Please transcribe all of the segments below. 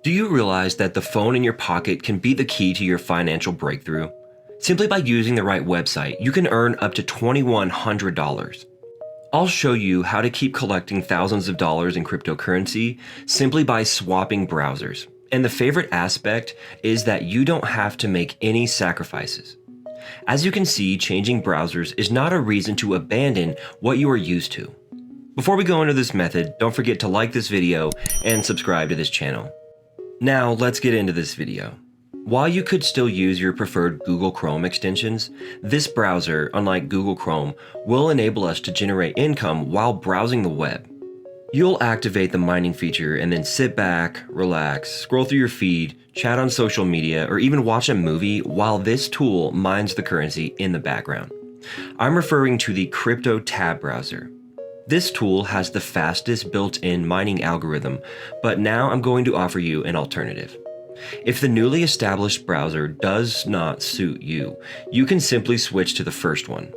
Do you realize that the phone in your pocket can be the key to your financial breakthrough? Simply by using the right website, you can earn up to $2,100. I'll show you how to keep collecting thousands of dollars in cryptocurrency simply by swapping browsers. And the favorite aspect is that you don't have to make any sacrifices. As you can see, changing browsers is not a reason to abandon what you are used to. Before we go into this method, don't forget to like this video and subscribe to this channel. Now let's get into this video. While you could still use your preferred Google Chrome extensions, this browser, unlike Google Chrome, will enable us to generate income while browsing the web. You'll activate the mining feature and then sit back, relax, scroll through your feed, chat on social media, or even watch a movie while this tool mines the currency in the background. I'm referring to the Crypto Tab browser. This tool has the fastest built-in mining algorithm, but now I'm going to offer you an alternative. If the newly established browser does not suit you, you can simply switch to the first one.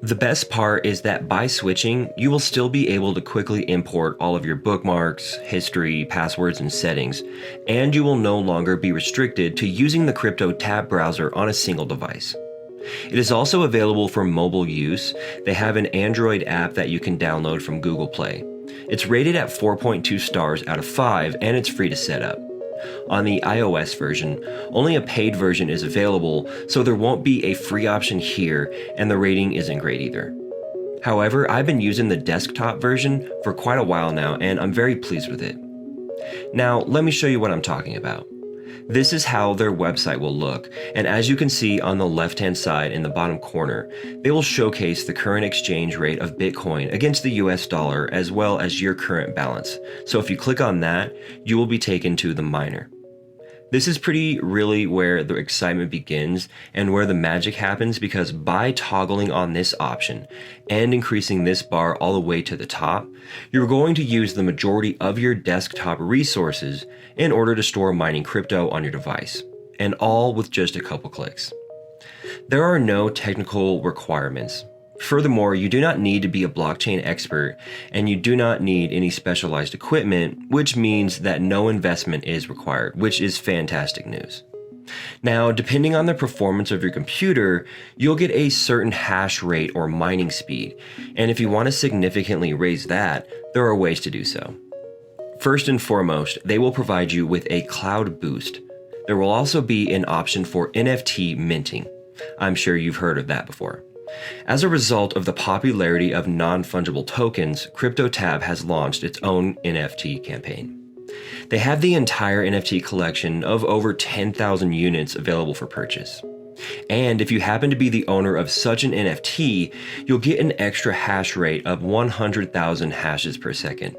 The best part is that by switching, you will still be able to quickly import all of your bookmarks, history, passwords, and settings, and you will no longer be restricted to using the Crypto Tab browser on a single device. It is also available for mobile use. They have an Android app that you can download from Google Play. It's rated at 4.2 stars out of 5 and it's free to set up. On the iOS version, only a paid version is available, so there won't be a free option here and the rating isn't great either. However, I've been using the desktop version for quite a while now and I'm very pleased with it. Now, let me show you what I'm talking about. This is how their website will look, and as you can see on the left-hand side in the bottom corner, they will showcase the current exchange rate of Bitcoin against the US dollar as well as your current balance. So if you click on that, you will be taken to the miner. This is really where the excitement begins and where the magic happens, because by toggling on this option and increasing this bar all the way to the top, you're going to use the majority of your desktop resources in order to store mining crypto on your device, and all with just a couple clicks. There are no technical requirements. Furthermore, you do not need to be a blockchain expert and you do not need any specialized equipment, which means that no investment is required, which is fantastic news. Now, depending on the performance of your computer, you'll get a certain hash rate or mining speed, and if you want to significantly raise that, there are ways to do so. First and foremost, they will provide you with a cloud boost. There will also be an option for NFT minting. I'm sure you've heard of that before. As a result of the popularity of non-fungible tokens, CryptoTab has launched its own NFT campaign. They have the entire NFT collection of over 10,000 units available for purchase. And if you happen to be the owner of such an NFT, you'll get an extra hash rate of 100,000 hashes per second.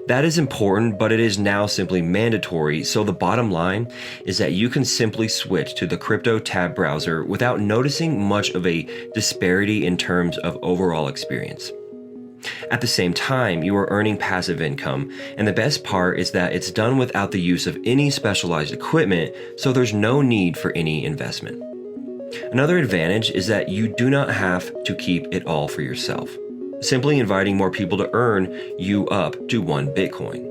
That is important, but it is now simply mandatory, so the bottom line is that you can simply switch to the Crypto Tab browser without noticing much of a disparity in terms of overall experience. At the same time, you are earning passive income, and the best part is that it's done without the use of any specialized equipment, so there's no need for any investment. Another advantage is that you do not have to keep it all for yourself, simply inviting more people to earn you up to 1 Bitcoin.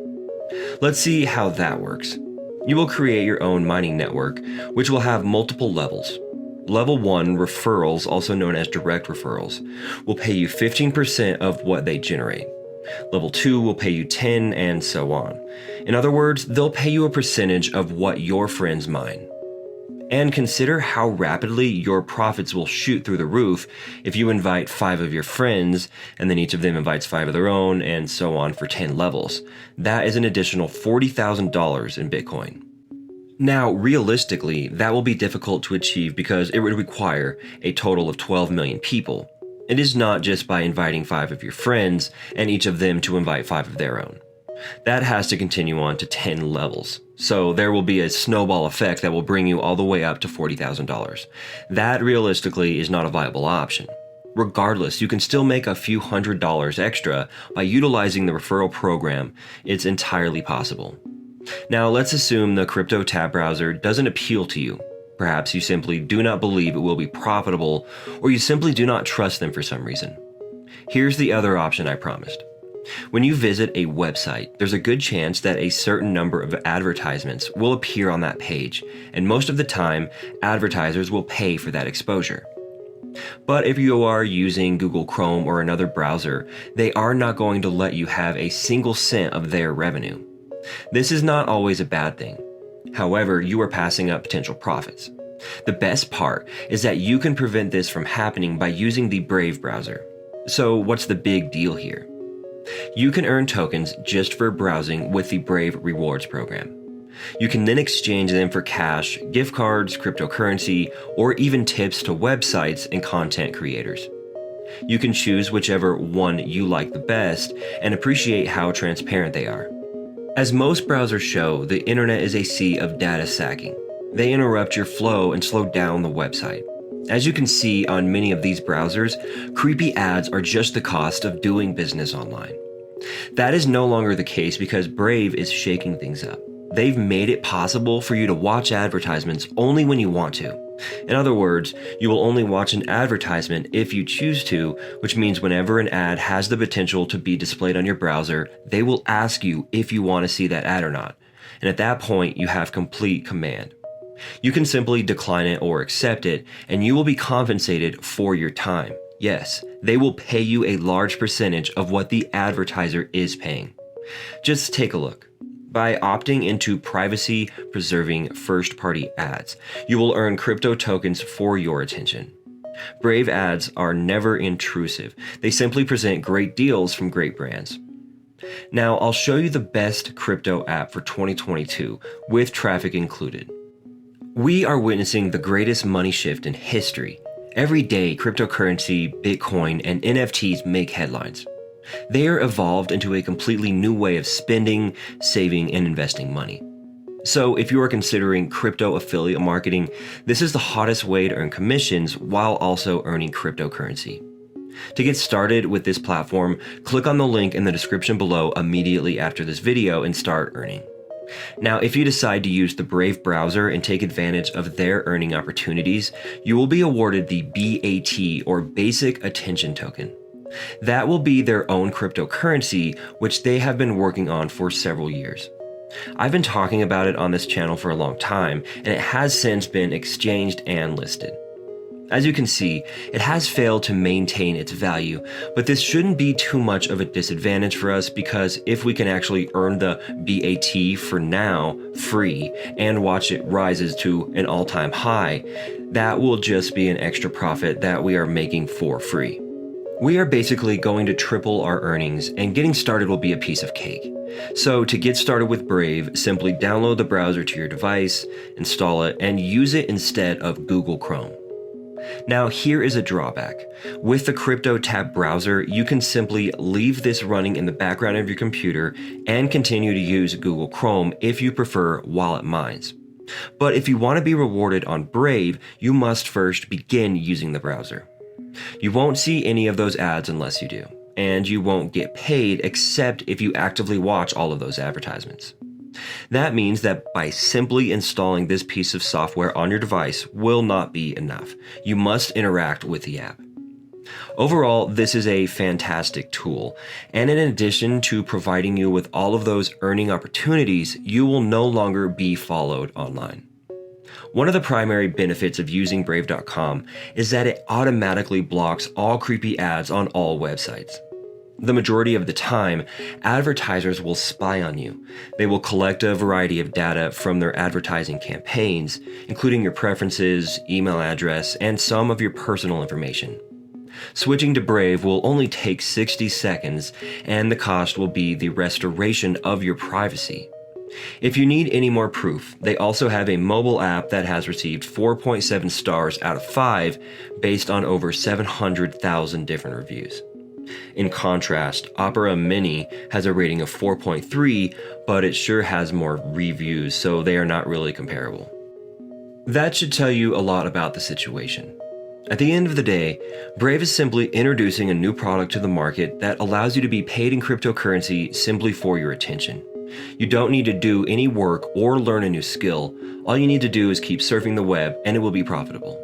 Let's see how that works. You will create your own mining network, which will have multiple levels. Level 1 referrals, also known as direct referrals, will pay you 15% of what they generate. Level 2 will pay you 10, and so on. In other words, they'll pay you a percentage of what your friends mine. And consider how rapidly your profits will shoot through the roof if you invite 5 of your friends, and then each of them invites 5 of their own, and so on for 10 levels. That is an additional $40,000 in Bitcoin. Now, realistically, that will be difficult to achieve because it would require a total of 12 million people. It is not just by inviting 5 of your friends, and each of them to invite 5 of their own. That has to continue on to 10 levels. So there will be a snowball effect that will bring you all the way up to $40,000. That realistically is not a viable option. Regardless, you can still make a few $100s extra by utilizing the referral program. It's entirely possible. Now let's assume the Crypto Tab browser doesn't appeal to you. Perhaps you simply do not believe it will be profitable, or you simply do not trust them for some reason. Here's the other option I promised. When you visit a website, there's a good chance that a certain number of advertisements will appear on that page, and most of the time, advertisers will pay for that exposure. But if you are using Google Chrome or another browser, they are not going to let you have a single cent of their revenue. This is not always a bad thing. However, you are passing up potential profits. The best part is that you can prevent this from happening by using the Brave browser. So what's the big deal here? You can earn tokens just for browsing with the Brave Rewards program. You can then exchange them for cash, gift cards, cryptocurrency, or even tips to websites and content creators. You can choose whichever one you like the best and appreciate how transparent they are. As most browsers show, the internet is a sea of data sacking. They interrupt your flow and slow down the website. As you can see on many of these browsers, creepy ads are just the cost of doing business online. That is no longer the case because Brave is shaking things up. They've made it possible for you to watch advertisements only when you want to. In other words, you will only watch an advertisement if you choose to, which means whenever an ad has the potential to be displayed on your browser, they will ask you if you want to see that ad or not. And at that point, you have complete command. You can simply decline it or accept it, and you will be compensated for your time. Yes, they will pay you a large percentage of what the advertiser is paying. Just take a look. By opting into privacy-preserving first-party ads, you will earn crypto tokens for your attention. Brave ads are never intrusive. They simply present great deals from great brands. Now, I'll show you the best crypto app for 2022 with traffic included. We are witnessing the greatest money shift in history. Every day, cryptocurrency, Bitcoin, and NFTs make headlines. They are evolved into a completely new way of spending, saving, and investing money. So if you are considering crypto affiliate marketing, this is the hottest way to earn commissions while also earning cryptocurrency. To get started with this platform, click on the link in the description below immediately after this video and start earning. Now, if you decide to use the Brave browser and take advantage of their earning opportunities, you will be awarded the BAT or Basic Attention Token. That will be their own cryptocurrency, which they have been working on for several years. I've been talking about it on this channel for a long time, and it has since been exchanged and listed. As you can see, it has failed to maintain its value, but this shouldn't be too much of a disadvantage for us because if we can actually earn the BAT for now free and watch it rises to an all-time high, that will just be an extra profit that we are making for free. We are basically going to triple our earnings, and getting started will be a piece of cake. So to get started with Brave, simply download the browser to your device, install it, and use it instead of Google Chrome. Now here is a drawback. With the CryptoTab browser, you can simply leave this running in the background of your computer and continue to use Google Chrome if you prefer while it mines. But if you want to be rewarded on Brave, you must first begin using the browser. You won't see any of those ads unless you do, and you won't get paid except if you actively watch all of those advertisements. That means that by simply installing this piece of software on your device will not be enough. You must interact with the app. Overall, this is a fantastic tool, and in addition to providing you with all of those earning opportunities, you will no longer be followed online. One of the primary benefits of using Brave.com is that it automatically blocks all creepy ads on all websites. The majority of the time, advertisers will spy on you. They will collect a variety of data from their advertising campaigns, including your preferences, email address, and some of your personal information. Switching to Brave will only take 60 seconds, and the cost will be the restoration of your privacy. If you need any more proof, they also have a mobile app that has received 4.7 stars out of 5 based on over 700,000 different reviews. In contrast, Opera Mini has a rating of 4.3, but it sure has more reviews, so they are not really comparable. That should tell you a lot about the situation. At the end of the day, Brave is simply introducing a new product to the market that allows you to be paid in cryptocurrency simply for your attention. You don't need to do any work or learn a new skill. All you need to do is keep surfing the web and it will be profitable.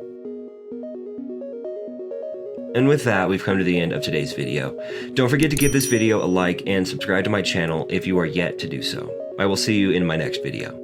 And with that, we've come to the end of today's video. Don't forget to give this video a like and subscribe to my channel if you are yet to do so. I will see you in my next video.